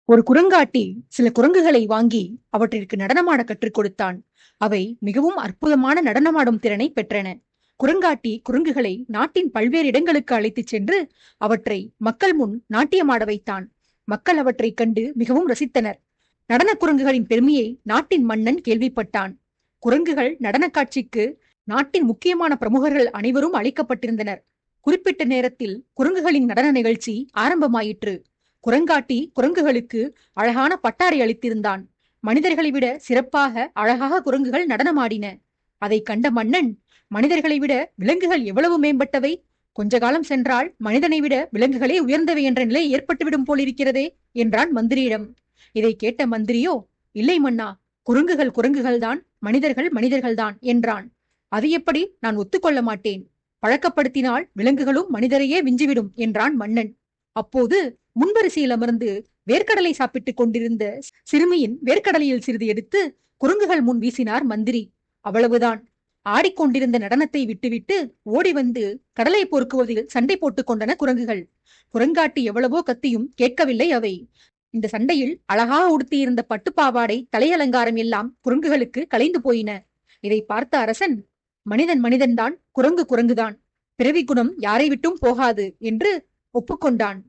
ஒரு குரங்காட்டி சில குரங்குகளை வாங்கி அவற்றிற்கு நடனமாட கற்றுக் கொடுத்தான். அவை மிகவும் அற்புதமான நடனமாடும் திறனை பெற்றன. குரங்காட்டி குரங்குகளை நாட்டின் பல்வேறு இடங்களுக்கு அழைத்துச் சென்று அவற்றை மக்கள் முன் நாட்டியமாட வைத்தான். மக்கள் அவற்றைக் கண்டு மிகவும் ரசித்தனர். நடன குரங்குகளின் பெருமையை நாட்டின் மன்னன் கேள்விப்பட்டான். குரங்குகள் நடன காட்சிக்கு நாட்டின் முக்கியமான பிரமுகர்கள் அனைவரும் அழைக்கப்பட்டிருந்தனர். குறிப்பிட்ட நேரத்தில் குரங்குகளின் நடன நிகழ்ச்சி ஆரம்பமாயிற்று. குரங்காட்டி குரங்குகளுக்கு அழகான பட்டாடை அளித்திருந்தான். மனிதர்களை விட சிறப்பாக அழகாக குரங்குகள் நடனமாடின. அதை கண்ட மன்னன், மனிதர்களை விட விலங்குகள் எவ்வளவு மேம்பட்டவை! கொஞ்ச காலம் சென்றால் மனிதனை விட விலங்குகளே உயர்ந்தவை என்ற நிலை ஏற்பட்டுவிடும் போலிருக்கிறதே என்றான் மந்திரியிடம். இதை கேட்ட மந்திரியோ, இல்லை மன்னா, குரங்குகள் குரங்குகள்தான், மனிதர்கள் மனிதர்கள்தான் என்றான். அது எப்படி? நான் ஒத்துக்கொள்ள மாட்டேன். பழக்கப்படுத்தினால் விலங்குகளும் மனிதரையே விஞ்சிவிடும் என்றான் மன்னன். அப்போது முன்வரிசையில் அமர்ந்து வேர்க்கடலை சாப்பிட்டுக் கொண்டிருந்த சிறுமியின் வேர்க்கடலையில் சிறிது எடுத்து குரங்குகள் முன் வீசினார் மந்திரி. அவ்வளவுதான். ஆடிக்கொண்டிருந்த நடனத்தை விட்டுவிட்டு ஓடி வந்து கடலை பொறுக்குவதில் சண்டை போட்டுக் கொண்டன குரங்குகள். குரங்காட்டி எவ்வளவோ கத்தியும் கேட்கவில்லை அவை. இந்த சண்டையில் அழகாக உடுத்தியிருந்த பட்டுப்பாவாடை, தலையலங்காரம் எல்லாம் குரங்குகளுக்கு கலைந்து போயின. இதை பார்த்த அரசன், மனிதன் மனிதன்தான், குரங்கு குரங்குதான், பிறவி குணம் யாரை விட்டும் போகாது என்று ஒப்புக்கொண்டான்.